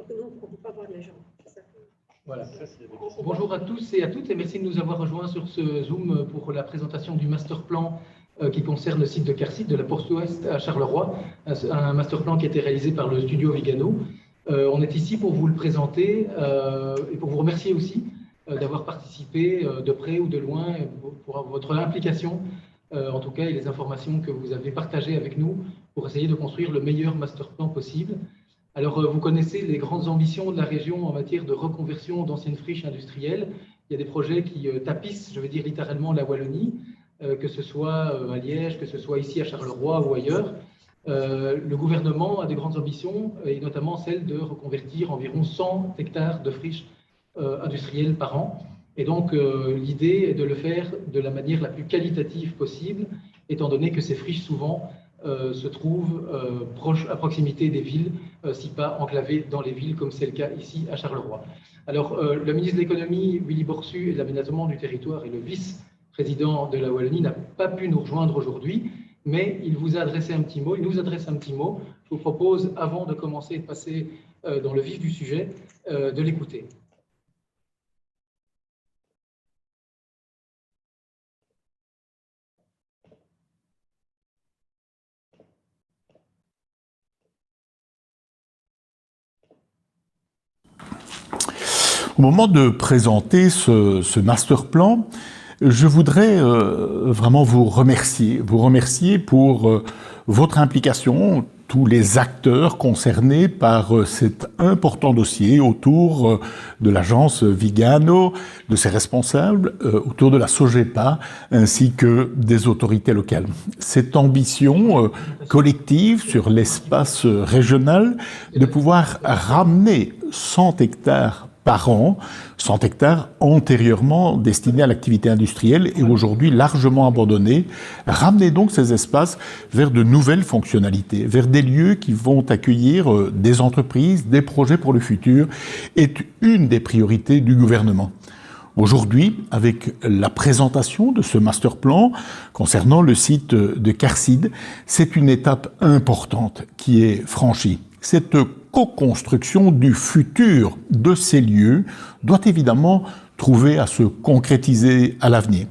non, on ne peut pas voir les gens. Voilà. Bonjour à tous et à toutes et merci de nous avoir rejoints sur ce Zoom pour la présentation du master plan qui concerne le site de Carcide, de la Porte Ouest à Charleroi, un master plan qui a été réalisé par le studio Vigano. On est ici pour vous le présenter et pour vous remercier aussi d'avoir participé de près ou de loin pour votre implication, en tout cas, et les informations que vous avez partagées avec nous pour essayer de construire le meilleur master plan possible. Alors, vous connaissez les grandes ambitions de la région en matière de reconversion d'anciennes friches industrielles. Il y a des projets qui tapissent, je veux dire littéralement, la Wallonie, que ce soit à Liège, que ce soit ici à Charleroi ou ailleurs. Le gouvernement a des grandes ambitions, et notamment celle de reconvertir environ 100 hectares de friches industrielles par an. Et donc, l'idée est de le faire de la manière la plus qualitative possible, étant donné que ces friches, souvent, se trouvent proches, à proximité des villes, si pas enclavées dans les villes, comme c'est le cas ici à Charleroi. Alors, le ministre de l'Économie, Willy Borsu, et de l'Aménagement du Territoire, et le vice-président de la Wallonie n'a pas pu nous rejoindre aujourd'hui, mais il vous a adressé un petit mot, il nous adresse un petit mot. Je vous propose, avant de commencer et de passer dans le vif du sujet, de l'écouter. Au moment de présenter ce master plan, je voudrais vraiment vous remercier pour votre implication, tous les acteurs concernés par cet important dossier autour de l'agence Vigano, de ses responsables, autour de la SOGEPA, ainsi que des autorités locales. Cette ambition collective sur l'espace régional de pouvoir ramener 100 hectares par an, 100 hectares antérieurement destinés à l'activité industrielle et aujourd'hui largement abandonnés, ramener donc ces espaces vers de nouvelles fonctionnalités, vers des lieux qui vont accueillir des entreprises, des projets pour le futur, est une des priorités du gouvernement. Aujourd'hui, avec la présentation de ce master plan concernant le site de Carcide, c'est une étape importante qui est franchie. Cette co-construction du futur de ces lieux doit évidemment trouver à se concrétiser à l'avenir.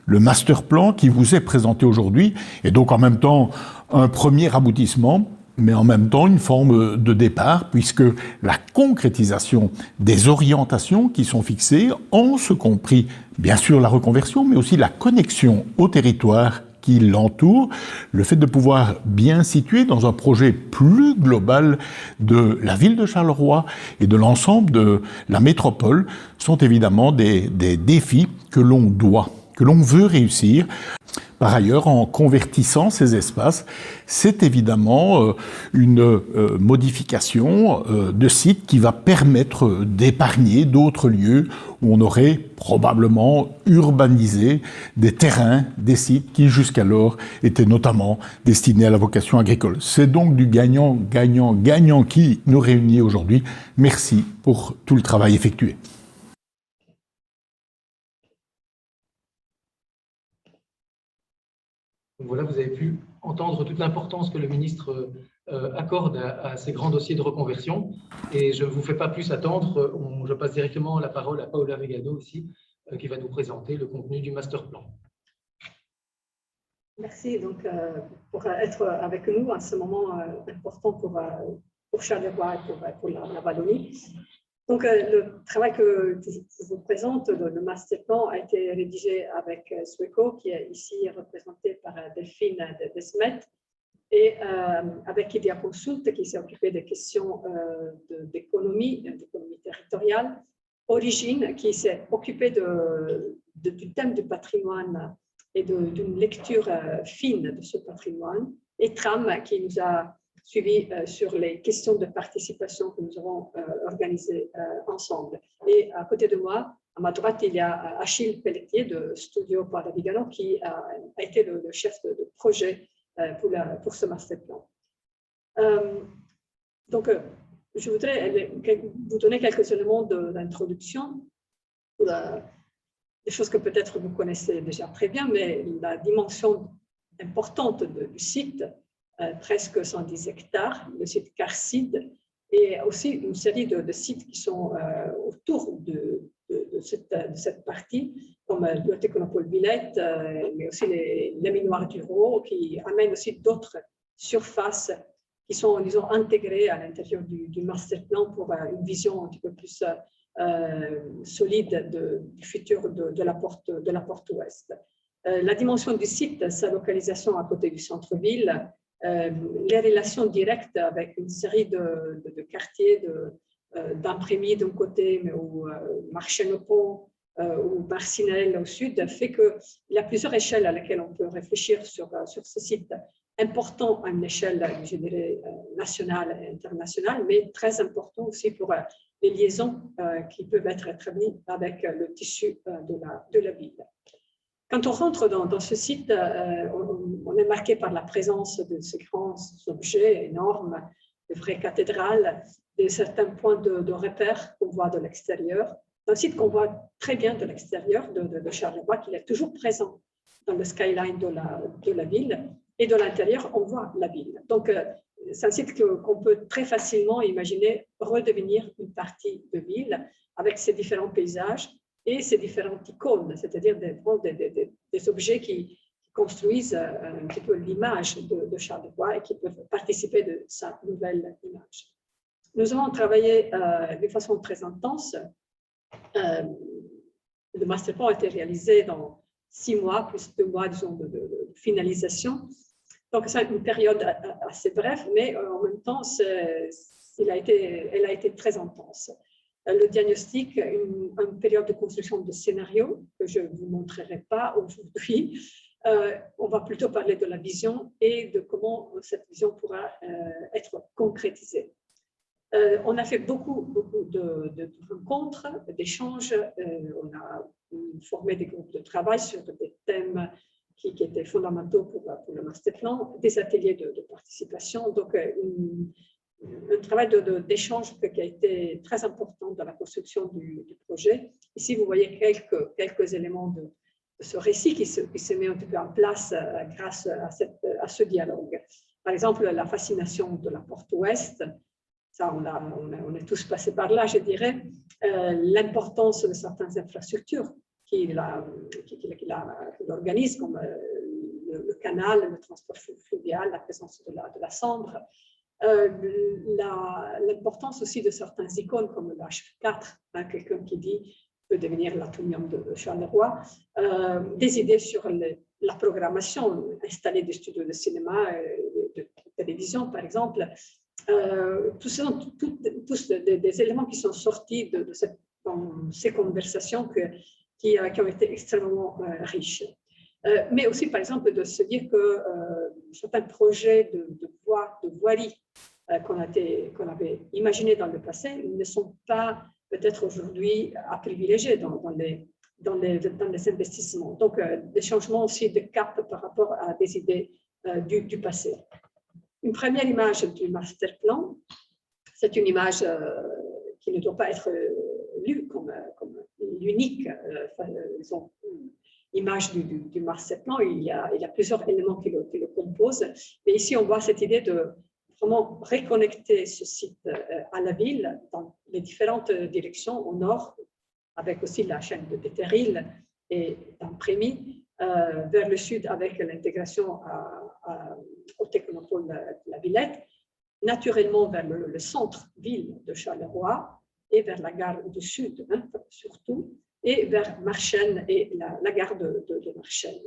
Le master plan qui vous est présenté aujourd'hui est donc en même temps un premier aboutissement, mais en même temps une forme de départ, puisque la concrétisation des orientations qui sont fixées, en ce compris bien sûr la reconversion, mais aussi la connexion au territoire qui l'entoure, le fait de pouvoir bien situer dans un projet plus global de la ville de Charleroi et de l'ensemble de la métropole sont évidemment des défis que l'on veut réussir. Par ailleurs, en convertissant ces espaces, c'est évidemment une modification de site qui va permettre d'épargner d'autres lieux où on aurait probablement urbanisé des terrains, des sites qui jusqu'alors étaient notamment destinés à la vocation agricole. C'est donc du gagnant-gagnant-gagnant qui nous réunit aujourd'hui. Merci pour tout le travail effectué. Donc voilà, vous avez pu entendre toute l'importance que le ministre accorde à ces grands dossiers de reconversion. Et je ne vous fais pas plus attendre, je passe directement la parole à Paola Vigano ici, qui va nous présenter le contenu du master plan. Merci donc, pour être avec nous à ce moment important pour Charleroi et pour la Wallonie. Donc, le travail que je vous présente, le master plan, a été rédigé avec Sweco, qui est ici représenté par Delphine Desmet, et avec Idia Consult, qui s'est occupé des questions d'économie territoriale, Origine, qui s'est occupé du thème du patrimoine et d'une lecture fine de ce patrimoine, et Tram, qui nous a suivi sur les questions de participation que nous avons organisées ensemble. Et à côté de moi, à ma droite, il y a Achille Pelletier de Studio Paola Vigano qui a été le chef de projet pour ce master plan. Donc, je voudrais vous donner quelques éléments d'introduction, des choses que peut-être vous connaissez déjà très bien, mais la dimension importante du site, presque 110 hectares, le site Carcide, et aussi une série de sites qui sont autour de cette partie, comme la Biotechnopole Villette, mais aussi les minoirs du Rho, qui amènent aussi d'autres surfaces qui sont, disons, intégrées à l'intérieur du master plan pour une vision un petit peu plus solide du futur de la porte ouest. La dimension du site, sa localisation à côté du centre-ville, les relations directes avec une série de quartiers, d'Imprémy d'un côté, mais ou Marchais-le-Pont ou Marcinelle au sud, fait qu'il y a plusieurs échelles à laquelle on peut réfléchir sur ce site, important à une échelle, je dirais, nationale et internationale, mais très important aussi pour les liaisons qui peuvent être établies avec le tissu de la ville. Quand on rentre dans ce site, on est marqué par la présence de ces grands objets énormes, de vraies cathédrales, de certains points de repère qu'on voit de l'extérieur. C'est un site qu'on voit très bien de l'extérieur de Charleroi, qu'il est toujours présent dans le skyline de la ville. Et de l'intérieur, on voit la ville. Donc, c'est un site qu'on peut très facilement imaginer redevenir une partie de ville avec ses différents paysages et ces différentes icônes, c'est-à-dire des objets qui construisent un petit peu l'image de Charleroi et qui peuvent participer de sa nouvelle image. Nous avons travaillé de façon très intense. Le master plan a été réalisé dans 6 mois, plus 2 mois, disons, de finalisation. Donc, c'est une période assez brève, mais en même temps, elle a été très intense. Le diagnostic, une période de construction de scénario que je ne vous montrerai pas aujourd'hui. On va plutôt parler de la vision et de comment cette vision pourra être concrétisée. On a fait beaucoup de rencontres, d'échanges. On a formé des groupes de travail sur des thèmes qui étaient fondamentaux pour le master plan, des ateliers de participation. Donc, un travail d'échange qui a été très important dans la construction du projet. Ici, vous voyez quelques éléments de ce récit qui se met un peu en place grâce à ce dialogue. Par exemple, la fascination de la porte ouest, ça, on est tous passés par là, je dirais. L'importance de certaines infrastructures qu'il organise, comme le canal, le transport fluvial, la présence de la Sambre. L'importance aussi de certaines icônes comme le H4, hein, quelqu'un qui dit peut devenir l'atomium de Charleroi, des idées sur la programmation, installer des studios de cinéma, de télévision par exemple, tous des éléments qui sont sortis de ces conversations qui ont été extrêmement riches. Mais aussi, par exemple, de se dire que certains projets de voirie qu'on avait imaginés dans le passé ne sont pas peut-être aujourd'hui à privilégier dans les investissements. Donc, des changements aussi de cap par rapport à des idées du passé. Une première image du master plan, c'est une image qui ne doit pas être lue comme l'unique image du master plan. Il y a plusieurs éléments qui le composent. Mais ici, on voit cette idée de vraiment reconnecter ce site à la ville dans les différentes directions au nord, avec aussi la chaîne de Bétéril et d'Imprémy, vers le sud avec l'intégration au Technopole de la Villette, naturellement vers le centre-ville de Charleroi et vers la gare du sud, hein, surtout, et vers Marchêne et la gare de Marchêne.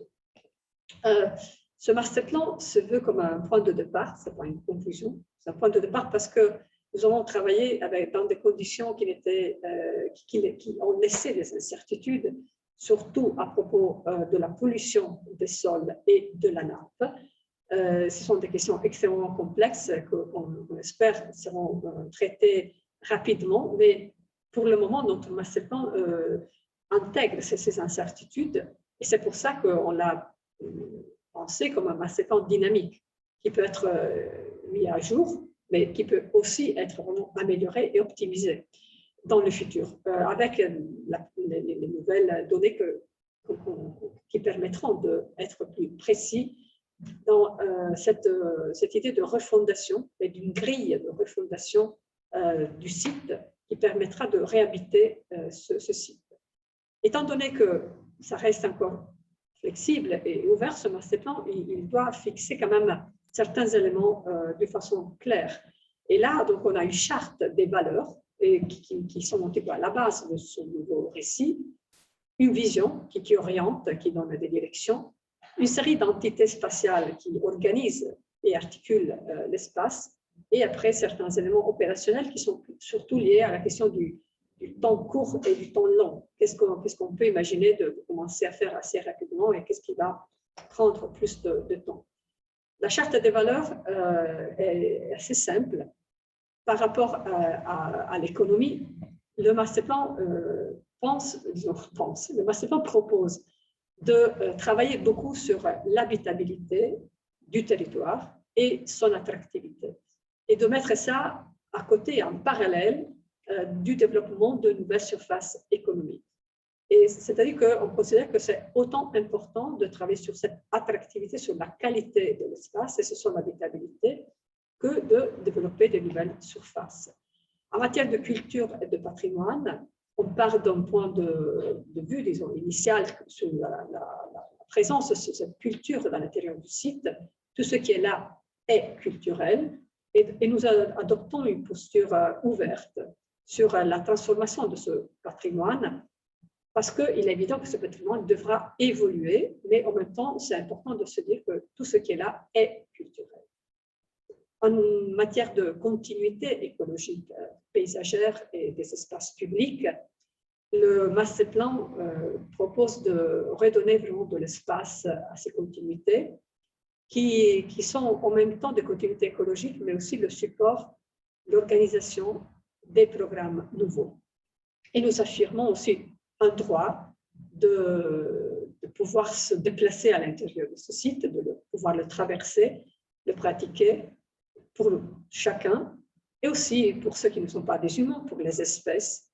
Ce master plan se veut comme un point de départ, ce n'est pas une conclusion, c'est un point de départ parce que nous avons travaillé dans des conditions qui ont laissé des incertitudes, surtout à propos de la pollution des sols et de la nappe. Ce sont des questions extrêmement complexes qu'on espère seront traitées rapidement, mais pour le moment, notre master plan intègre ces incertitudes et c'est pour ça qu'on l'a pensé comme un master plan dynamique qui peut être mis à jour, mais qui peut aussi être vraiment amélioré et optimisé dans le futur, avec les nouvelles données qui permettront d'être plus précis dans cette idée de refondation et d'une grille de refondation du site qui permettra de réhabiter ce site. Étant donné que ça reste encore flexible et ouvert, ce master plan, il doit fixer quand même certains éléments de façon claire. Et là, donc, on a une charte des valeurs qui sont montées à la base de ce nouveau récit, une vision qui oriente, qui donne des directions, une série d'entités spatiales qui organisent et articulent l'espace, et après certains éléments opérationnels qui sont surtout liés à la question du temps court et du temps long. Qu'est-ce qu'on peut imaginer de commencer à faire assez rapidement et qu'est-ce qui va prendre plus de temps. La charte des valeurs est assez simple. Par rapport à l'économie, le masterplan le masterplan propose de travailler beaucoup sur l'habitabilité du territoire et son attractivité, et de mettre ça à côté, en parallèle, du développement de nouvelles surfaces économiques. Et c'est-à-dire qu'on considère que c'est autant important de travailler sur cette attractivité, sur la qualité de l'espace et sur son habitabilité, que de développer de nouvelles surfaces. En matière de culture et de patrimoine, on part d'un point de vue, disons, initial sur la présence de cette culture dans l'intérieur du site. Tout ce qui est là est culturel et nous adoptons une posture ouverte sur la transformation de ce patrimoine, parce qu'il est évident que ce patrimoine devra évoluer, mais en même temps, c'est important de se dire que tout ce qui est là est culturel. En matière de continuité écologique, paysagère et des espaces publics, le master plan propose de redonner vraiment de l'espace à ces continuités qui sont en même temps des continuités écologiques, mais aussi le support, l'organisation des programmes nouveaux. Et nous affirmons aussi un droit de pouvoir se déplacer à l'intérieur de ce site, de pouvoir le traverser, le pratiquer pour chacun, et aussi pour ceux qui ne sont pas des humains, pour les espèces,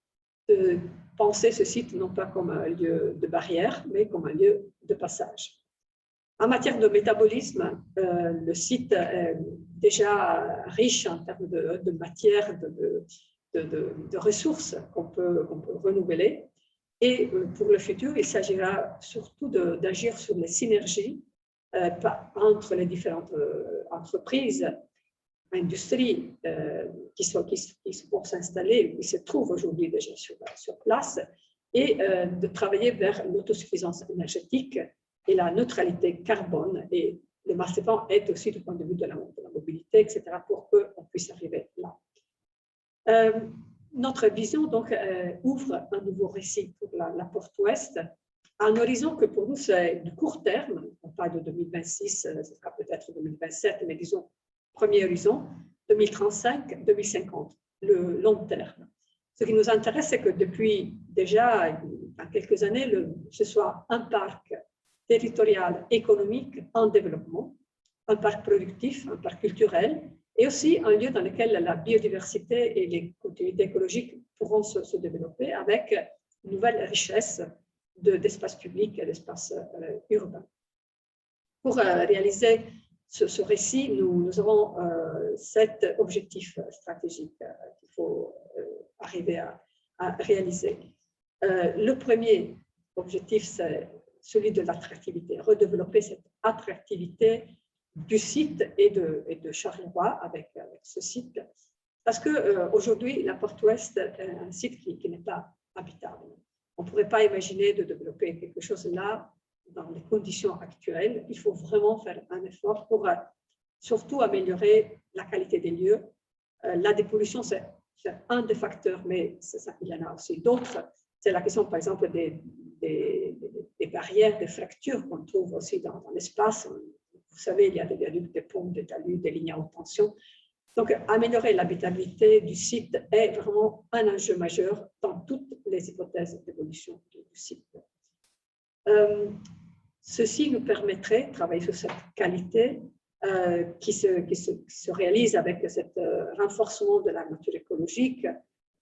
de penser ce site non pas comme un lieu de barrière, mais comme un lieu de passage. En matière de métabolisme, le site est déjà riche en termes de matière, de ressources qu'on peut renouveler. Et pour le futur, il s'agira surtout d'agir sur les synergies entre les différentes entreprises, industries qui vont s'installer, qui se trouvent aujourd'hui déjà sur place, et de travailler vers l'autosuffisance énergétique et la neutralité carbone. Et le master plan est aussi du point de vue de la mobilité, etc., pour qu'on puisse arriver là. Notre vision donc ouvre un nouveau récit pour la porte ouest, à un horizon que pour nous c'est de court terme. On parle de 2026, ce sera peut-être 2027, mais disons premier horizon, 2035-2050, le long terme. Ce qui nous intéresse, c'est que depuis déjà quelques années, ce soit un parc territorial économique en développement, un parc productif, un parc culturel, et aussi un lieu dans lequel la biodiversité et les continuités écologiques pourront se développer avec une nouvelle richesse d'espaces publics et d'espaces urbains. Pour réaliser ce récit, nous avons 7 objectifs stratégiques qu'il faut arriver à réaliser. Le premier objectif, c'est celui de l'attractivité, redévelopper cette attractivité du site et de Charleroi avec ce site. Parce qu'aujourd'hui, la porte ouest est un site qui n'est pas habitable. On ne pourrait pas imaginer de développer quelque chose là dans les conditions actuelles. Il faut vraiment faire un effort pour surtout améliorer la qualité des lieux. La dépollution, c'est un des facteurs, mais il y en a aussi d'autres. C'est la question, par exemple, des barrières, des fractures qu'on trouve aussi dans l'espace. Vous savez, il y a des viaducs, des ponts, des talus, des lignes à haute tension. Donc, améliorer l'habitabilité du site est vraiment un enjeu majeur dans toutes les hypothèses d'évolution du site. Ceci nous permettrait de travailler sur cette qualité qui se réalise avec ce renforcement de la nature écologique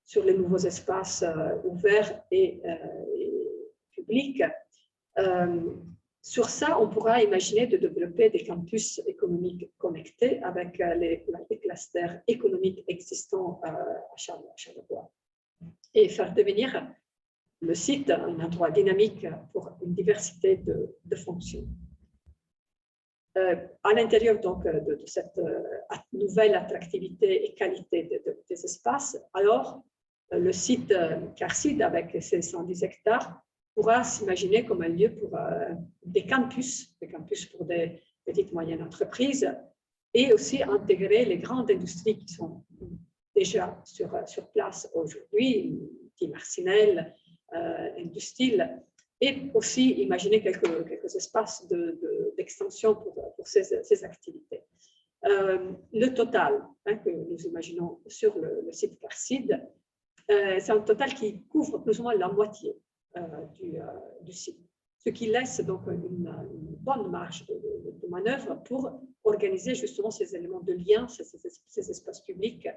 sur les nouveaux espaces ouverts et publics. sur ça, on pourra imaginer de développer des campus économiques connectés avec les clusters économiques existants à Charleroi et faire devenir le site un endroit dynamique pour une diversité de fonctions. À l'intérieur donc de cette nouvelle attractivité et qualité des espaces, alors le site CARSID avec ses 110 hectares pourra s'imaginer comme un lieu pour des campus pour des petites et moyennes entreprises et aussi intégrer les grandes industries qui sont déjà sur place aujourd'hui, Marcinelle, Industil, et aussi imaginer quelques espaces d'extension pour ces activités. Le total que nous imaginons sur le site CARSID, c'est un total qui couvre plus ou moins la moitié du site, ce qui laisse donc une bonne marge de manœuvre pour organiser justement ces éléments de lien, ces espaces publics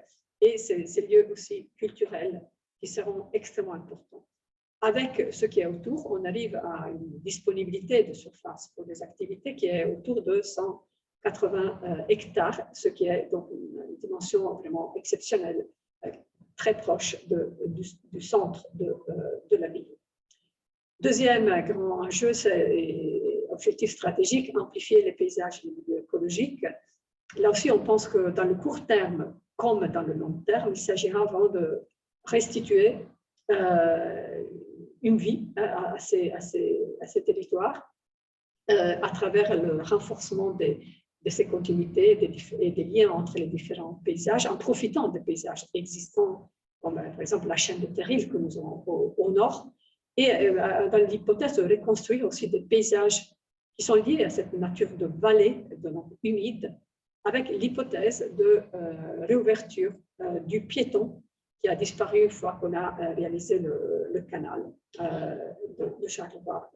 et ces lieux aussi culturels qui seront extrêmement importants. Avec ce qui est autour, on arrive à une disponibilité de surface pour des activités qui est autour de 180 hectares, ce qui est donc une dimension vraiment exceptionnelle, très proche du centre de la ville. Deuxième grand enjeu, c'est objectif stratégique, amplifier les paysages et les milieux écologiques. Là aussi, on pense que dans le court terme, comme dans le long terme, il s'agira vraiment de restituer une vie à ces territoires à travers le renforcement de ces continuités et des liens entre les différents paysages, en profitant des paysages existants, comme par exemple la chaîne de Terril que nous avons au nord, et dans l'hypothèse de reconstruire aussi des paysages qui sont liés à cette nature de vallée, de humide, avec l'hypothèse de réouverture du piéton qui a disparu une fois qu'on a réalisé le canal de Charleroi.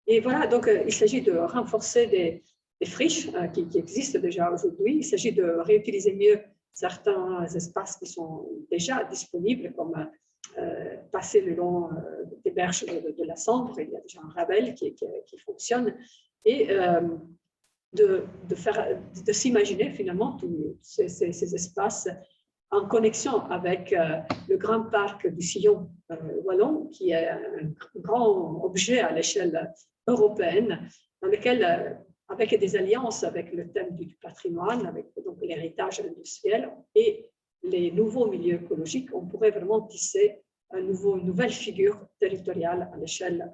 Et voilà, donc il s'agit de renforcer des friches qui existent déjà aujourd'hui. Il s'agit de réutiliser mieux certains espaces qui sont déjà disponibles, comme passer le long des berges de la Sambre. Il y a déjà un Ravel qui fonctionne. Et de s'imaginer finalement tous ces espaces en connexion avec le grand parc du Sillon wallon, qui est un grand objet à l'échelle européenne, dans lequel, avec des alliances avec le thème du patrimoine, avec donc l'héritage industriel et les nouveaux milieux écologiques, on pourrait vraiment tisser une nouvelle figure territoriale à l'échelle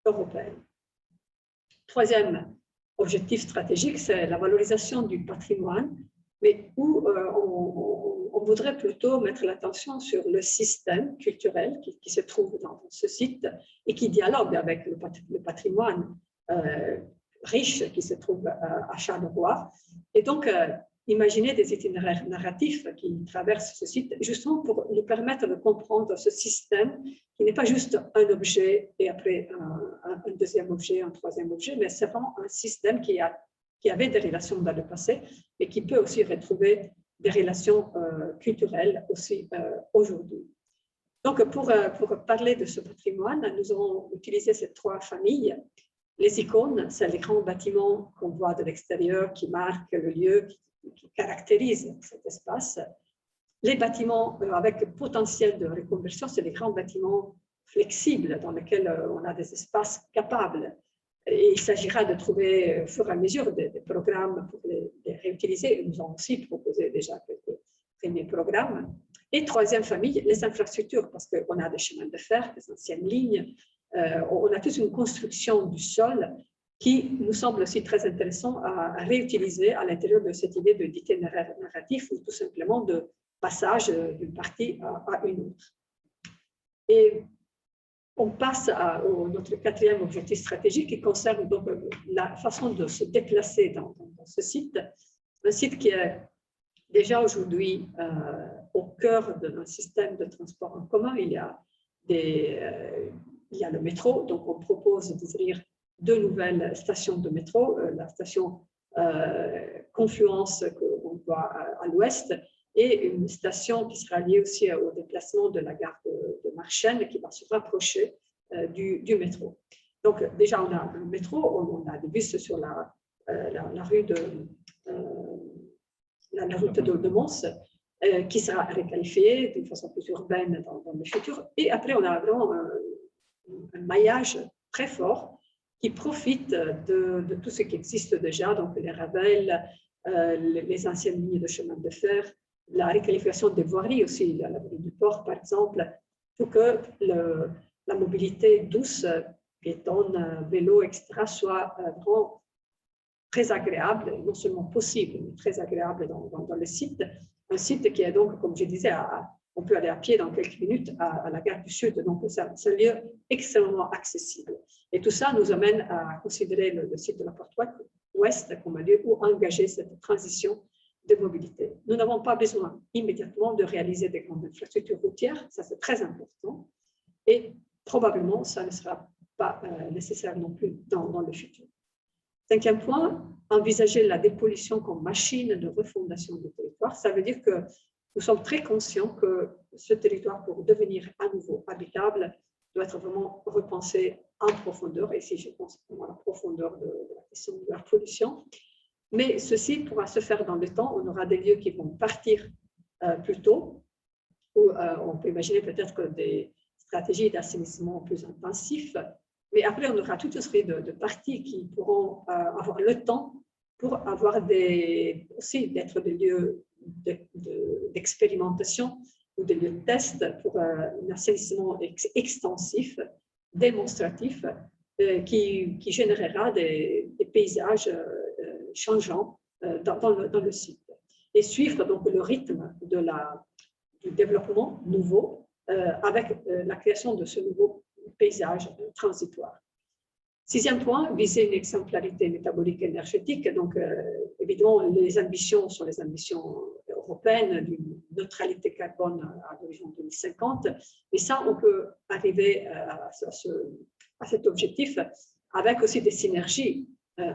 européenne. Troisième objectif stratégique, c'est la valorisation du patrimoine, mais où on voudrait plutôt mettre l'attention sur le système culturel qui se trouve dans ce site et qui dialogue avec le patrimoine riche qui se trouve à Charleroi. Et donc, imaginer des itinéraires narratifs qui traversent ce site, justement pour nous permettre de comprendre ce système qui n'est pas juste un objet et après un deuxième objet, un troisième objet, mais c'est vraiment un système qui avait des relations dans le passé et qui peut aussi retrouver des relations culturelles aussi aujourd'hui. Donc, pour parler de ce patrimoine, nous avons utilisé ces trois familles. Les icônes, c'est les grands bâtiments qu'on voit de l'extérieur qui marquent le lieu, qui caractérisent cet espace. Les bâtiments avec potentiel de reconversion, c'est les grands bâtiments flexibles dans lesquels on a des espaces capables. Et il s'agira de trouver au fur et à mesure des programmes pour les réutiliser. Nous avons aussi proposé déjà quelques premiers programmes. Et troisième famille, les infrastructures, parce qu'on a des chemins de fer, des anciennes lignes. On a toute une construction du sol qui nous semble aussi très intéressant à réutiliser à l'intérieur de cette idée d'itinéraire narratif ou tout simplement de passage d'une partie à une autre. Et on passe à notre quatrième objectif stratégique qui concerne donc la façon de se déplacer dans ce site. Un site qui est déjà aujourd'hui au cœur d'un système de transport en commun. Il y a le métro, donc on propose d'ouvrir 2 nouvelles stations de métro, la station Confluence qu'on voit à l'ouest et une station qui sera liée aussi au déplacement de la gare de Marchiennes qui va se rapprocher du métro. Donc, déjà, on a le métro, on a des bus sur la rue la route de Mons, qui sera requalifiée d'une façon plus urbaine dans le futur. Et après, on a vraiment un maillage très fort qui profite de tout ce qui existe déjà, donc les ravels, les anciennes lignes de chemin de fer, la requalification des voiries aussi, la voirie du port par exemple, pour que la mobilité douce, piétonne, vélo, etc., soit vraiment très agréable, non seulement possible, mais très agréable dans le site. Un site qui est donc, comme je disais, on peut aller à pied dans quelques minutes à la gare du Sud, donc c'est un lieu extrêmement accessible. Et tout ça nous amène à considérer le site de la Porte Ouest comme un lieu où engager cette transition de mobilité. Nous n'avons pas besoin immédiatement de réaliser des grandes infrastructures routières, ça c'est très important, et probablement ça ne sera pas nécessaire non plus dans le futur. Cinquième point, envisager la dépollution comme machine de refondation du territoire. Ça veut dire que nous sommes très conscients que ce territoire, pour devenir à nouveau habitable, doit être vraiment repensé en profondeur. Et ici, je pense à la profondeur de la question de la pollution. Mais ceci pourra se faire dans le temps. On aura des lieux qui vont partir plus tôt, où on peut imaginer peut-être des stratégies d'assainissement plus intensives. Mais après, on aura toute une série de parties qui pourront avoir le temps pour avoir aussi d'être des lieux d'expérimentation ou des lieux de test pour un assainissement extensif, démonstratif, qui générera des paysages changeants dans le site. Et suivre donc le rythme du développement nouveau avec la création de ce nouveau paysage transitoire. Sixième point, viser une exemplarité métabolique énergétique. Donc, évidemment, les ambitions sont les ambitions européennes d'une neutralité carbone à l'horizon 2050. Et ça, on peut arriver à cet objectif avec aussi des synergies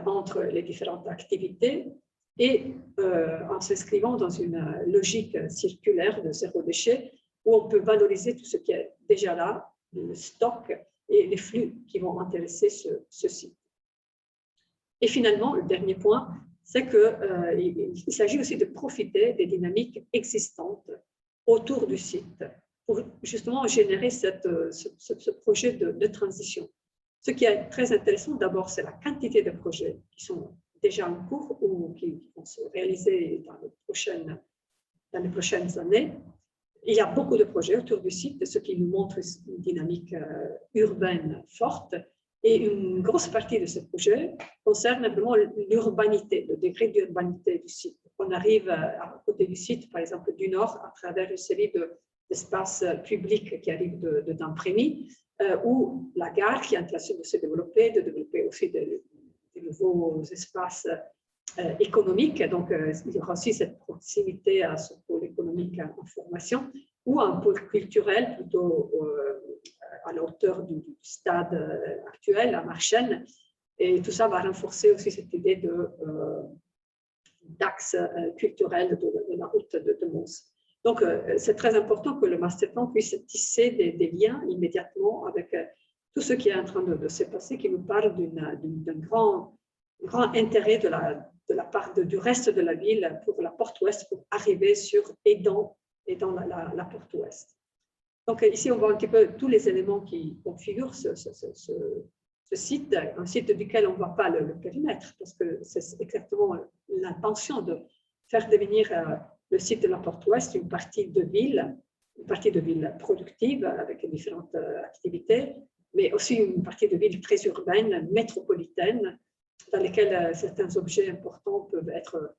entre les différentes activités et en s'inscrivant dans une logique circulaire de zéro déchet où on peut valoriser tout ce qui est déjà là, le stock et les flux qui vont intéresser ce site. Et finalement, le dernier point, c'est qu'il s'agit aussi de profiter des dynamiques existantes autour du site pour justement générer ce projet de transition. Ce qui est très intéressant, d'abord, c'est la quantité de projets qui sont déjà en cours ou qui vont se réaliser dans les prochaines années. Il y a beaucoup de projets autour du site, ce qui nous montre une dynamique urbaine forte. Et une grosse partie de ces projets concerne vraiment l'urbanité, le degré d'urbanité du site. On arrive à côté du site, par exemple du nord, à travers une série d'espaces publics qui arrivent de Damprémy, ou la gare qui est en train de se développer, de développer aussi de nouveaux espaces économique, donc il y aura aussi cette proximité à ce pôle économique en formation, ou un pôle culturel plutôt à la hauteur du stade actuel, à Marchenne, et tout ça va renforcer aussi cette idée d'axe culturel de la route de Mons. Donc c'est très important que le masterplan puisse tisser des liens immédiatement avec tout ce qui est en train de se passer, qui nous parle d'un grand intérêt de la part du reste de la ville pour la porte ouest, pour arriver sur et dans la porte ouest. Donc ici, on voit un petit peu tous les éléments qui configurent ce site, un site duquel on ne voit pas le périmètre, parce que c'est exactement l'intention de faire devenir le site de la porte ouest une partie de ville productive avec différentes activités, mais aussi une partie de ville très urbaine, métropolitaine, dans lesquels certains objets importants peuvent être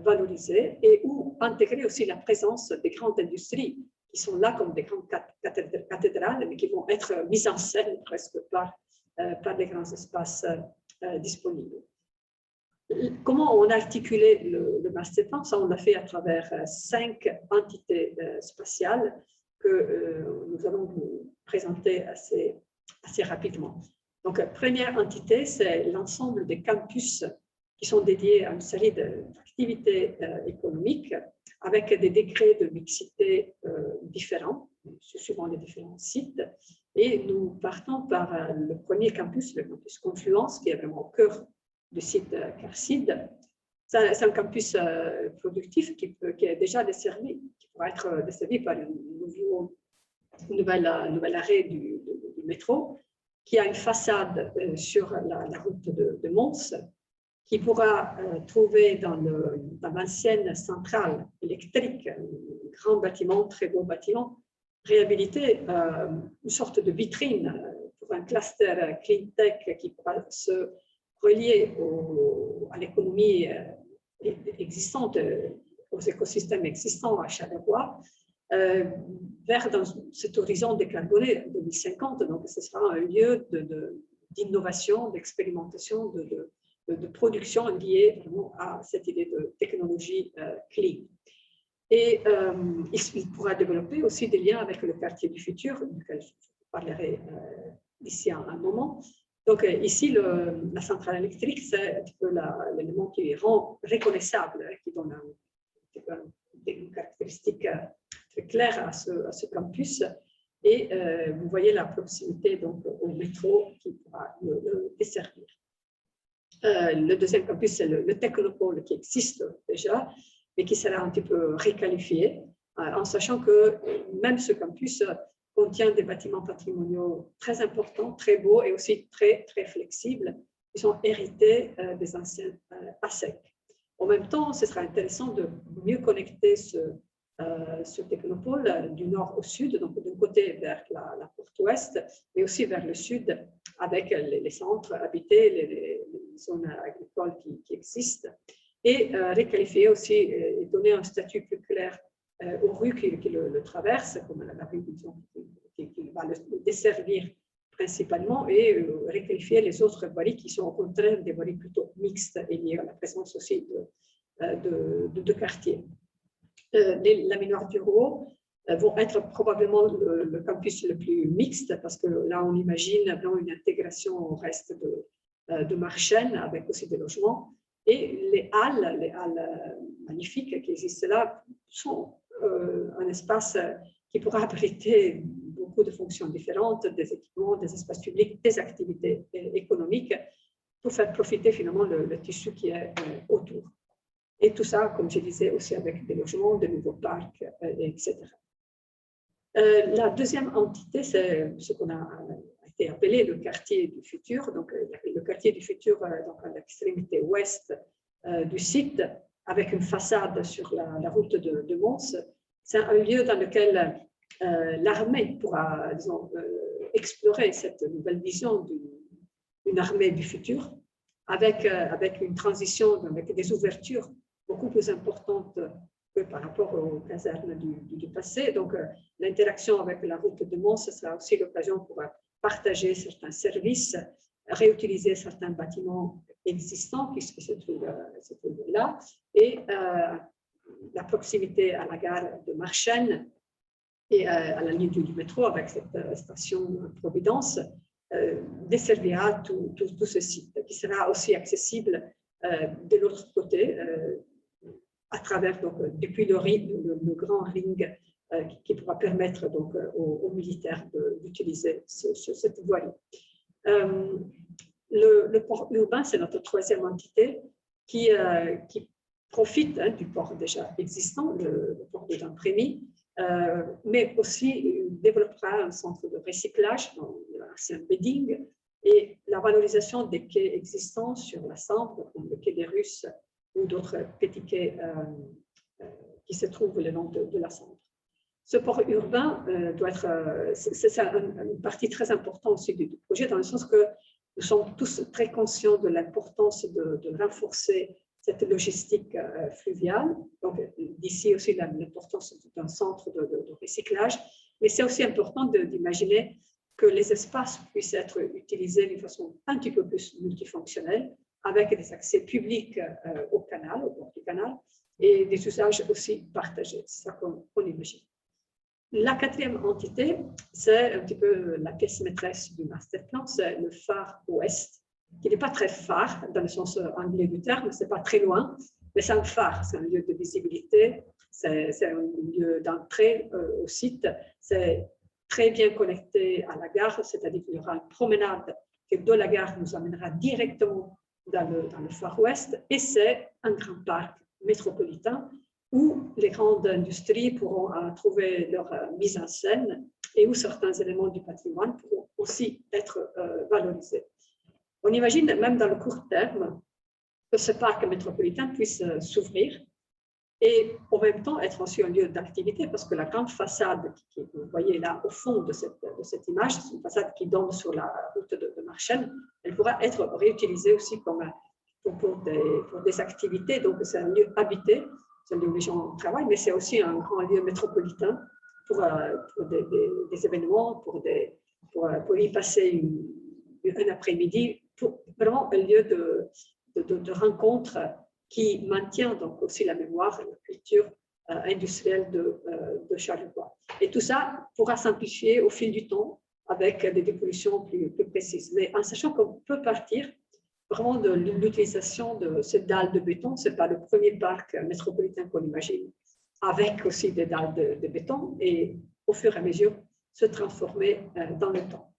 valorisés et où intégrer aussi la présence des grandes industries qui sont là comme des grandes cathédrales, mais qui vont être mises en scène presque par des grands espaces disponibles. Comment on a articulé le masterplan? Ça, on l'a fait à travers 5 entités spatiales que nous allons vous présenter assez rapidement. Donc, première entité, c'est l'ensemble des campus qui sont dédiés à une série d'activités économiques avec des décrets de mixité différents, suivant les différents sites. Et nous partons par le premier campus, le campus Confluence, qui est vraiment au cœur du site Carcide. C'est un campus productif qui est déjà desservi, qui pourra être desservi par un nouvel arrêt du métro, qui a une façade sur la route de Mons, qui pourra trouver dans l'ancienne centrale électrique, un grand bâtiment, très beau bâtiment, réhabilité, une sorte de vitrine pour un cluster clean tech qui pourra se relier à l'économie existante, aux écosystèmes existants à Charleroi, vers dans cet horizon décarboné 2050. Donc, ce sera un lieu d'innovation, d'expérimentation, de production liée vraiment à cette idée de technologie clean. Et il pourra développer aussi des liens avec le quartier du futur, duquel je parlerai d'ici à un moment. Donc ici, la centrale électrique, c'est un petit peu l'élément qui rend reconnaissable, qui donne une caractéristique très claire à ce campus. Et vous voyez la proximité donc, au métro qui pourra le desservir. Le deuxième campus, c'est le technopôle qui existe déjà, mais qui sera un petit peu requalifié, en sachant que même ce campus contient des bâtiments patrimoniaux très importants, très beaux et aussi très, très flexibles, qui sont hérités des anciens ASEC. En même temps, ce sera intéressant de mieux connecter ce technopôle du nord au sud, donc d'un côté vers la porte ouest, mais aussi vers le sud, avec les centres habités, les zones agricoles qui existent, et requalifier aussi et donner un statut plus clair aux rues qui le traversent, comme la rue qui va le desservir principalement, et requalifier les autres voiries qui sont au contraire des voiries plutôt mixtes et liées à la présence aussi de quartiers. Les laminaires du Rho vont être probablement le campus le plus mixte, parce que là, on imagine vraiment une intégration au reste de Marchenne, avec aussi des logements. Et les halles magnifiques qui existent là, sont un espace qui pourra abriter beaucoup de fonctions différentes, des équipements, des espaces publics, des activités économiques, pour faire profiter finalement le tissu qui est autour. Et tout ça, comme je disais, aussi avec des logements, de nouveaux parcs, etc. La deuxième entité, c'est ce qu'on a été appelé le quartier du futur. Donc, le quartier du futur, donc à l'extrémité ouest du site, avec une façade sur la route de Mons. C'est un lieu dans lequel l'armée pourra, disons, explorer cette nouvelle vision d'une armée du futur, avec une transition, avec des ouvertures beaucoup plus importantes que par rapport aux casernes du passé. Donc, l'interaction avec la route de Mons, ce sera aussi l'occasion pour partager certains services, réutiliser certains bâtiments existants qui se trouvent là, et la proximité à la gare de Marchenne et à la ligne du métro avec cette station Providence desservira tout ce site, qui sera aussi accessible de l'autre côté, à travers, donc, depuis le grand ring qui pourra permettre donc, aux militaires d'utiliser cette voirie. Le port urbain, c'est notre troisième entité qui profite du port déjà existant, le port de Dampremy, mais aussi développera un centre de recyclage, c'est un bedding, et la valorisation des quais existants sur la Sambre, comme le quai des Russes ou d'autres petits quais qui se trouvent le long de la Sambre. Ce port urbain doit être, c'est une partie très importante aussi du projet, dans le sens que nous sommes tous très conscients de l'importance de renforcer cette logistique fluviale. Donc, d'ici aussi l'importance d'un centre de recyclage. Mais c'est aussi important d'imaginer que les espaces puissent être utilisés d'une façon un petit peu plus multifonctionnelle, avec des accès publics au canal, au bord du canal, et des usages aussi partagés. C'est ça qu'on imagine. La quatrième entité, c'est un petit peu la pièce maîtresse du masterplan, c'est le phare ouest, qui n'est pas très phare dans le sens anglais du terme, c'est pas très loin, mais c'est un phare, c'est un lieu de visibilité, c'est un lieu d'entrée au site, c'est très bien connecté à la gare, c'est-à-dire qu'il y aura une promenade qui de la gare nous amènera directement dans le Far West, et c'est un grand parc métropolitain où les grandes industries pourront trouver leur mise en scène et où certains éléments du patrimoine pourront aussi être valorisés. On imagine même dans le court terme que ce parc métropolitain puisse s'ouvrir et en même temps être aussi un lieu d'activité, parce que la grande façade que vous voyez là au fond de cette image, c'est une façade qui donne sur la route de Marchenne, elle pourra être réutilisée aussi pour des activités. Donc c'est un lieu habité, c'est un lieu où les gens travaillent, mais c'est aussi un grand lieu métropolitain pour des événements, pour y passer un après-midi, pour vraiment un lieu de rencontre qui maintient donc aussi la mémoire et la culture industrielle de Charleroi. Et tout ça pourra s'amplifier au fil du temps avec des évolutions plus précises. Mais en sachant qu'on peut partir vraiment de l'utilisation de ces dalles de béton, ce n'est pas le premier parc métropolitain qu'on imagine, avec aussi des dalles de béton, et au fur et à mesure se transformer dans le temps.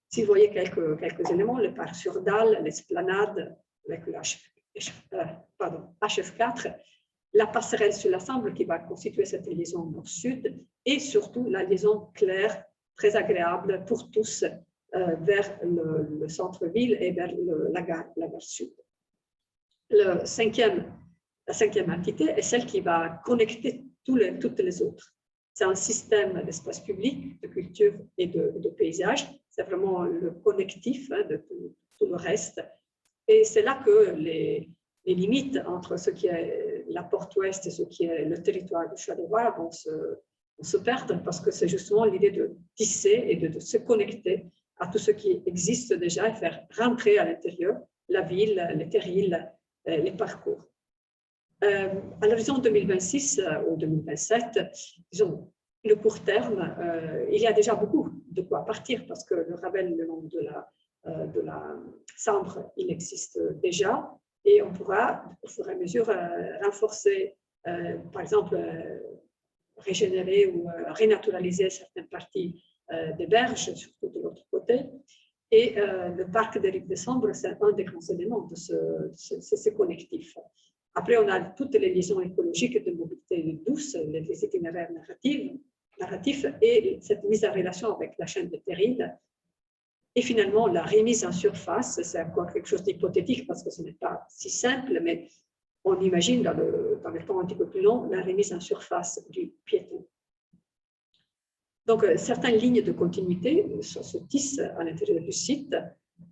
Si vous voyez quelques éléments, le parc sur dalles, l'esplanade avec le HF4, la passerelle sur la Sambre qui va constituer cette liaison nord-sud, et surtout la liaison claire, très agréable pour tous, vers le centre-ville et vers la gare sud. La cinquième entité est celle qui va connecter toutes les autres. C'est un système d'espace public, de culture et de paysage. C'est vraiment le connectif de tout le reste. Et c'est là que les limites entre ce qui est la porte ouest et ce qui est le territoire de Charleroi vont se perdre, parce que c'est justement l'idée de tisser et de se connecter à tout ce qui existe déjà et faire rentrer à l'intérieur la ville, les terrils, les parcours. À l'horizon 2026 ou 2027, disons, le court terme, il y a déjà beaucoup de quoi partir, parce que le Ravel, le long de la Sambre, il existe déjà, et on pourra, au fur et à mesure, renforcer, par exemple, régénérer ou renaturaliser certaines parties des berges, surtout de l'autre côté. Et le parc des Rives de Sambre, c'est un des grands éléments de ce connectif. Après, on a toutes les liaisons écologiques de mobilité douce, les itinéraires narratifs et cette mise en relation avec la chaîne de terrils. Et finalement, la remise en surface, c'est encore quelque chose d'hypothétique parce que ce n'est pas si simple, mais on imagine dans le temps un petit peu plus long la remise en surface du piéton. Donc, certaines lignes de continuité se tissent à l'intérieur du site.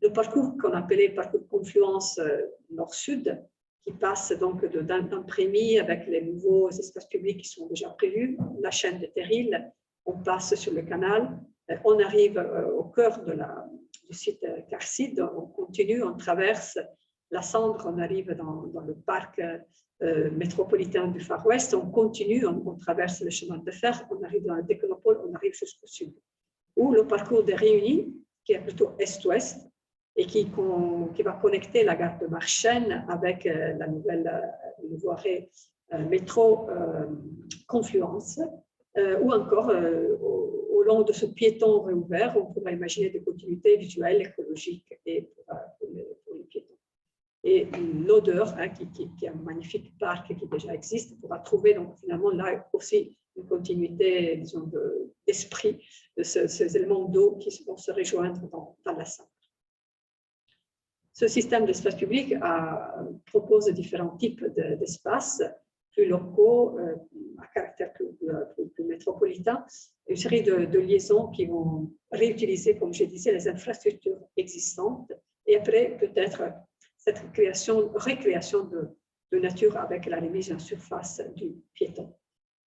Le parcours qu'on appelait parcours confluence nord-sud, qui passe donc d'un prémis avec les nouveaux espaces publics qui sont déjà prévus, la chaîne de terrils, on passe sur le canal, on arrive au cœur du site Carcide, on continue, on traverse la Sambre, on arrive dans le parc métropolitain du Far West, on continue, on traverse le chemin de fer, on arrive dans la Décnopole, on arrive jusqu'au sud. Ou le parcours des Réunis, qui est plutôt est-ouest, et qui va connecter la gare de Marchenne avec la nouveau arrêt métro Confluence, ou encore au long de ce piéton réouvert, on pourrait imaginer des continuités visuelles, écologiques et pour les piétons. Et l'odeur, qui est un magnifique parc qui déjà existe, pourra trouver donc finalement là aussi une continuité, disons, d'esprit de ces éléments d'eau qui vont se rejoindre dans la Sambre. Ce système d'espace public propose différents types d'espaces plus locaux, à caractère plus métropolitain, une série de liaisons qui vont réutiliser, comme je disais, les infrastructures existantes, et après peut-être cette récréation de nature avec la remise en surface du piéton.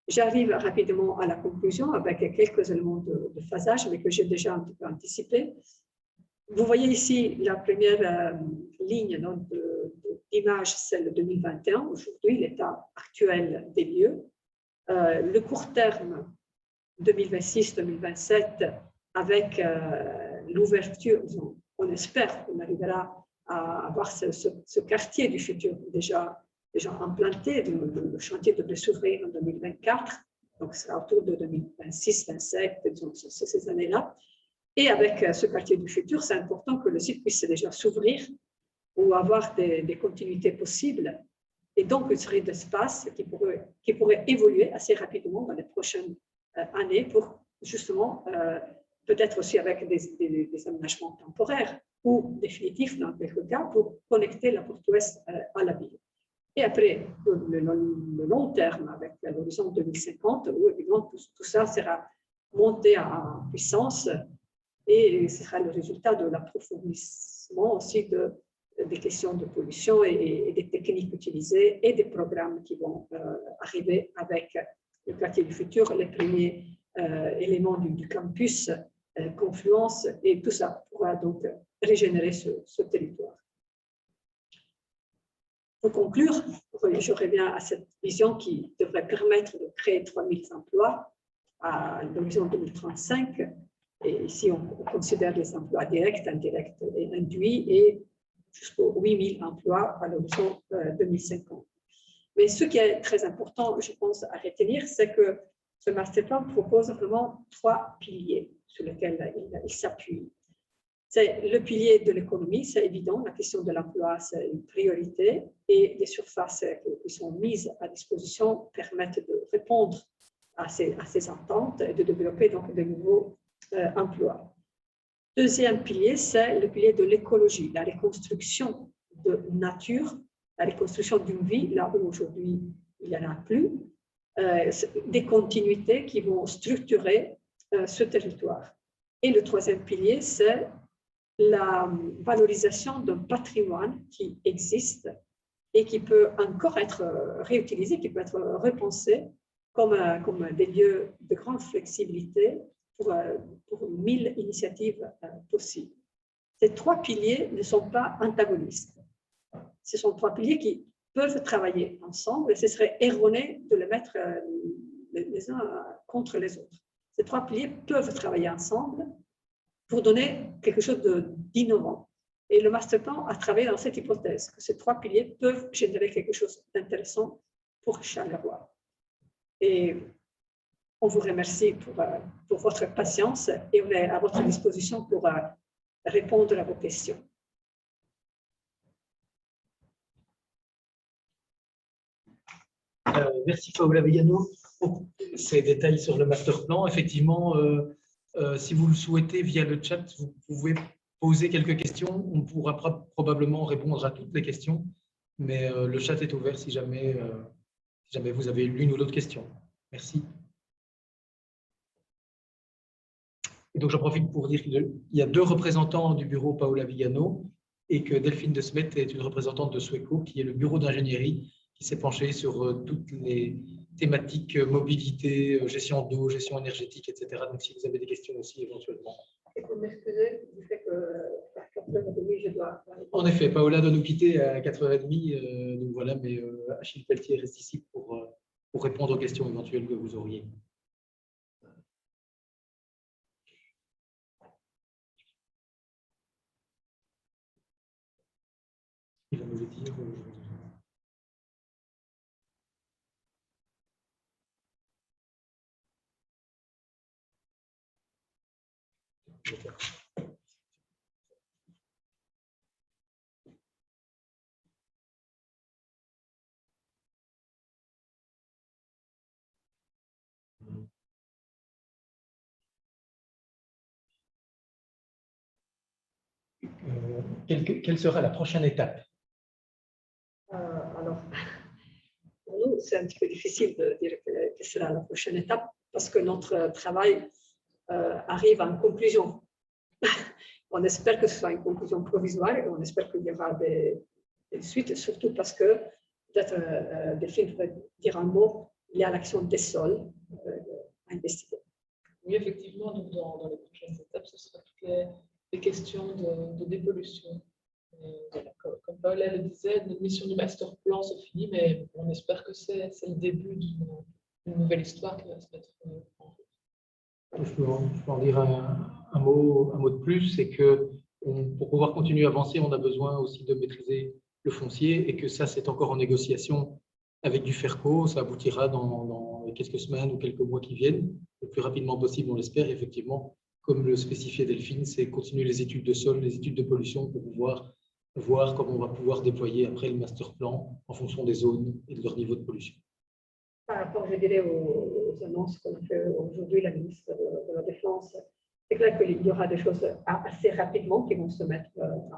J'arrive rapidement à la conclusion avec quelques éléments de phasage, mais que j'ai déjà un petit peu anticipé. Vous voyez ici la première ligne d'image, celle de 2021, aujourd'hui l'état actuel des lieux. Le court terme 2026-2027, avec l'ouverture, on espère qu'on arrivera à avoir ce quartier du futur déjà implanté. Le chantier devrait s'ouvrir en 2024. donc ce sera autour de 2026-27, disons, ces années-là. Et avec ce quartier du futur, c'est important que le site puisse déjà s'ouvrir ou avoir des continuités possibles, et donc une série d'espaces qui pourraient évoluer assez rapidement dans les prochaines années pour justement, peut-être aussi avec des aménagements temporaires ou définitifs dans quelques cas, pour connecter la porte ouest à la ville. Et après, le long terme, avec l'horizon 2050, où évidemment tout ça sera monté en puissance, et ce sera le résultat de l'approfondissement aussi des questions de pollution et des techniques utilisées et des programmes qui vont arriver avec le quartier du futur, les premiers éléments du campus, Confluence, et tout ça pourra donc régénérer ce territoire. Pour conclure, je reviens à cette vision qui devrait permettre de créer 3000 emplois à l'horizon 2035. Et ici, on considère les emplois directs, indirects et induits, et jusqu'aux 8000 emplois à l'horizon 2050. Mais ce qui est très important, je pense, à retenir, c'est que ce masterplan propose vraiment 3 piliers sur lesquels il s'appuie. C'est le pilier de l'économie, c'est évident, la question de l'emploi, c'est une priorité, et les surfaces qui sont mises à disposition permettent de répondre à ces attentes et de développer donc de nouveaux emplois. Deuxième pilier, c'est le pilier de l'écologie, la reconstruction de nature, la reconstruction d'une vie là où aujourd'hui il n'y en a plus, des continuités qui vont structurer ce territoire. Et le troisième pilier, c'est la valorisation d'un patrimoine qui existe et qui peut encore être réutilisé, qui peut être repensé comme des lieux de grande flexibilité pour 1000 initiatives possibles. Ces 3 piliers ne sont pas antagonistes. Ce sont 3 piliers qui peuvent travailler ensemble, et ce serait erroné de les mettre les uns contre les autres. Ces 3 piliers peuvent travailler ensemble pour donner quelque chose d'innovant. Et le masterplan a travaillé dans cette hypothèse, que ces 3 piliers peuvent générer quelque chose d'intéressant pour Charleroi. Et on vous remercie pour votre patience, et on est à votre disposition pour répondre à vos questions. Merci Paola Vigano pour ces détails sur le masterplan. Effectivement, si vous le souhaitez via le chat, vous pouvez poser quelques questions. On pourra probablement répondre à toutes les questions, mais le chat est ouvert si jamais vous avez l'une ou l'autre question. Merci. Et donc, j'en profite pour dire qu'il y a 2 représentants du bureau Paola Vigano et que Delphine de Smet est une représentante de SWECO, qui est le bureau d'ingénierie qui s'est penché sur toutes les thématiques mobilité, gestion d'eau, gestion énergétique, etc. Donc, si vous avez des questions aussi, éventuellement. Et pour m'excuser du fait que à 4h30, je dois… En effet, Paola doit nous quitter à 4h30, donc voilà, mais Achille Pelletier reste ici pour répondre aux questions éventuelles que vous auriez. Il va nous le dire. Quelle sera la prochaine étape? Alors, pour nous, c'est un petit peu difficile de dire quelle sera la prochaine étape parce que notre travail arrive à une conclusion. On espère que ce soit une conclusion provisoire et on espère qu'il y aura des suites, surtout parce que, peut-être Delphine pourrait dire un mot, il y a l'action des sols à investiguer. Oui, effectivement, donc dans les prochaines étapes, ce sera toutes les questions de dépollution. Voilà, comme Paola le disait, notre mission du master plan se finit, mais on espère que c'est le début d'une nouvelle histoire qui va se mettre en route. Je peux en dire un mot de plus, c'est que pour pouvoir continuer à avancer, on a besoin aussi de maîtriser le foncier et que ça, c'est encore en négociation avec du FERCO. Ça aboutira dans dans les quelques semaines ou quelques mois qui viennent, le plus rapidement possible, on l'espère. Effectivement, comme le spécifiait Delphine, c'est continuer les études de sol, les études de pollution pour pouvoir voir comment on va pouvoir déployer après le master plan en fonction des zones et de leur niveau de pollution. Par rapport, je dirais, aux annonces qu'on a fait aujourd'hui, la ministre de la Défense, c'est clair qu'il y aura des choses assez rapidement qui vont se mettre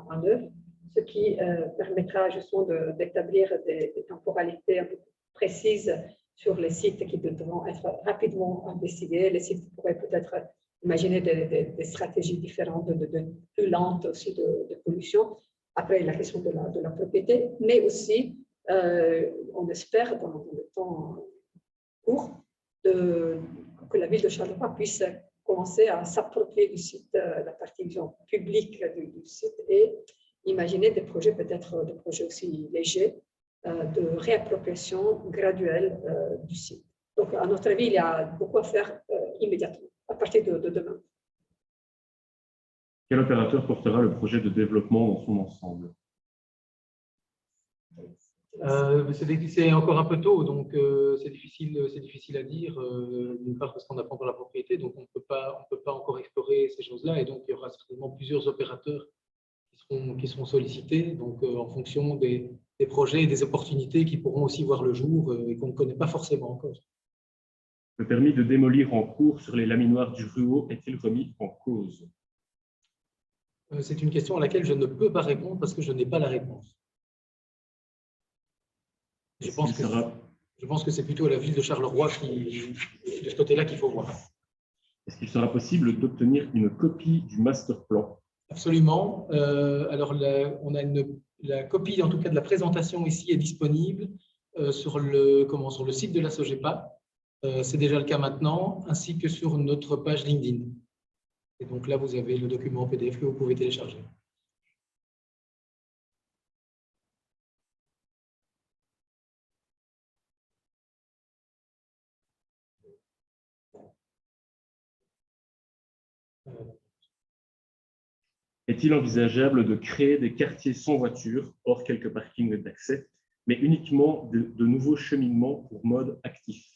en œuvre, ce qui permettra justement d'établir des temporalités un peu précises sur les sites qui devront être rapidement investigués. Les sites pourraient peut-être imaginer des stratégies différentes, plus lentes aussi de pollution. Après, la question de la propriété, mais aussi, on espère, dans le temps court, que la ville de Charleroi puisse commencer à s'approprier du site, la partie disons, publique du site et imaginer des projets, peut-être des projets aussi légers, de réappropriation graduelle du site. Donc, à notre avis, il y a beaucoup à faire immédiatement, à partir de demain. Quel opérateur portera le projet de développement dans son ensemble? C'est encore un peu tôt, donc c'est difficile à dire, d'une part parce qu'on n'a pas encore la propriété, donc on ne peut pas encore explorer ces choses-là, et donc il y aura certainement plusieurs opérateurs qui seront sollicités, donc en fonction des projets et des opportunités qui pourront aussi voir le jour et qu'on ne connaît pas forcément encore. Le permis de démolir en cours sur les laminoirs du Ruau est-il remis en cause? C'est une question à laquelle je ne peux pas répondre parce que je n'ai pas la réponse. Je pense que c'est plutôt la ville de Charleroi de ce côté-là qu'il faut voir. Est-ce qu'il sera possible d'obtenir une copie du master plan? Absolument. Alors, on a la copie, en tout cas, de la présentation ici est disponible sur le site de la SOGEPA. C'est déjà le cas maintenant, ainsi que sur notre page LinkedIn. Et donc là, vous avez le document en PDF que vous pouvez télécharger. Est-il envisageable de créer des quartiers sans voiture, hors quelques parkings d'accès, mais uniquement de nouveaux cheminements pour mode actif?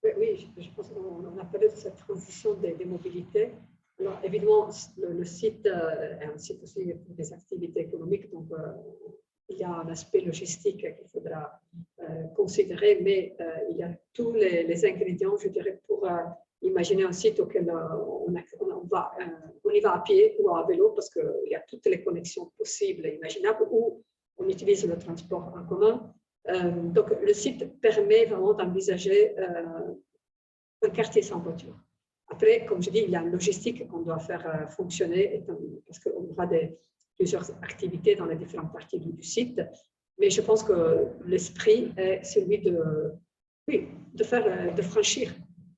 Oui, je pense qu'on a parlé de cette transition des mobilités. Alors, évidemment, le site est un site aussi pour des activités économiques, donc il y a un aspect logistique qu'il faudra considérer, mais il y a tous les ingrédients, je dirais, pour imaginer un site auquel on y va à pied ou à vélo, parce qu'il y a toutes les connexions possibles et imaginables, ou on utilise le transport en commun. Donc, le site permet vraiment d'envisager un quartier sans voiture. Après, comme je dis, il y a une logistique qu'on doit faire fonctionner parce qu'on aura plusieurs activités dans les différentes parties du site. Mais je pense que l'esprit est celui de franchir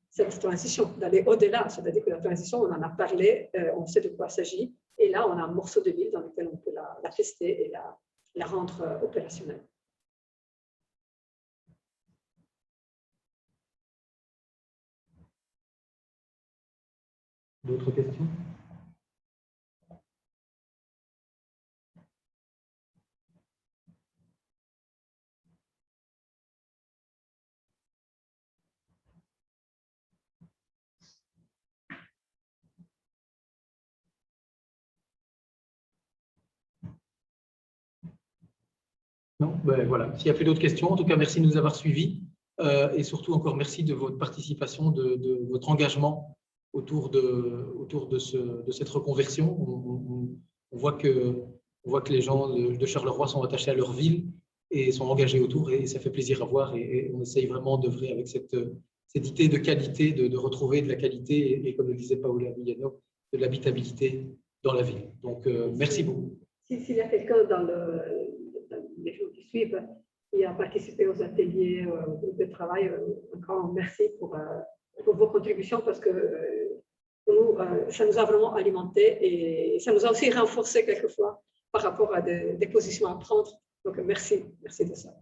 cette transition, d'aller au-delà. C'est-à-dire que la transition, on en a parlé, on sait de quoi il s'agit. Et là, on a un morceau de ville dans lequel on peut la tester et la rendre opérationnelle. D'autres questions? Non, ben voilà. S'il n'y a plus d'autres questions, en tout cas, merci de nous avoir suivis et surtout encore merci de votre participation, de votre engagement autour de cette reconversion. On voit que les gens de Charleroi sont attachés à leur ville et sont engagés autour et ça fait plaisir à voir et on essaye vraiment d'œuvrer avec cette idée de qualité, de retrouver de la qualité et comme le disait Paola Villano, de l'habitabilité dans la ville. Donc, merci beaucoup. S'il y a quelqu'un dans les jours qui suivent qui a participé aux ateliers de travail, un grand merci pour vos contributions parce que pour nous, ça nous a vraiment alimenté et ça nous a aussi renforcé quelquefois par rapport à des positions à prendre. Donc, merci de ça.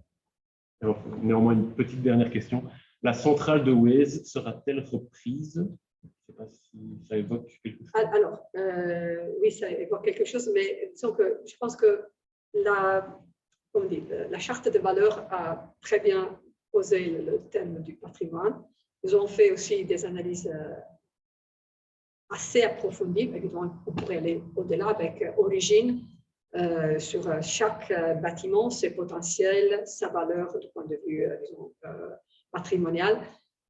Alors, néanmoins, une petite dernière question. La centrale de Waze sera-t-elle reprise? Je ne sais pas si ça évoque quelque chose. Alors, oui, ça évoque quelque chose, mais disons que je pense que la charte de valeurs a très bien posé le thème du patrimoine. Nous avons fait aussi des analyses assez approfondies. Évidemment, on pourrait aller au-delà avec origine sur chaque bâtiment, ses potentiels, sa valeur du point de vue disons, patrimonial.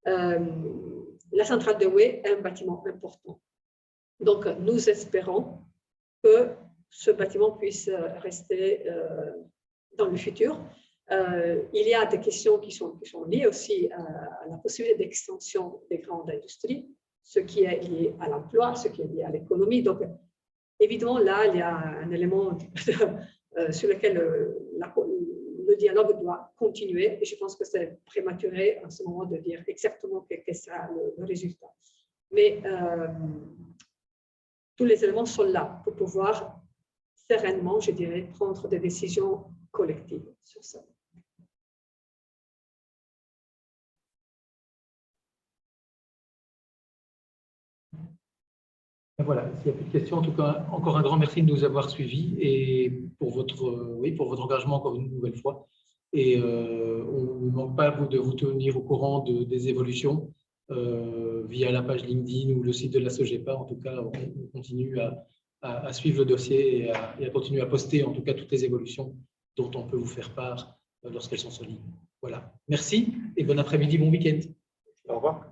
La centrale de Houé est un bâtiment important. Donc, nous espérons que ce bâtiment puisse rester dans le futur. Il y a des questions qui sont liées aussi à la possibilité d'extension des grandes industries, ce qui est lié à l'emploi, ce qui est lié à l'économie. Donc, évidemment, là, il y a un élément sur lequel le dialogue doit continuer. Et je pense que c'est prématuré en ce moment de dire exactement quel sera le résultat. Mais tous les éléments sont là pour pouvoir sereinement, je dirais, prendre des décisions collectives sur ça. Voilà, s'il n'y a plus de questions, en tout cas, encore un grand merci de nous avoir suivis et pour votre engagement encore une nouvelle fois. Et on ne manque pas de vous tenir au courant des évolutions via la page LinkedIn ou le site de la SOGEPA. En tout cas, on continue à suivre le dossier et à continuer à poster en tout cas toutes les évolutions dont on peut vous faire part lorsqu'elles sont solides. Voilà, merci et bon après-midi, bon week-end. Au revoir.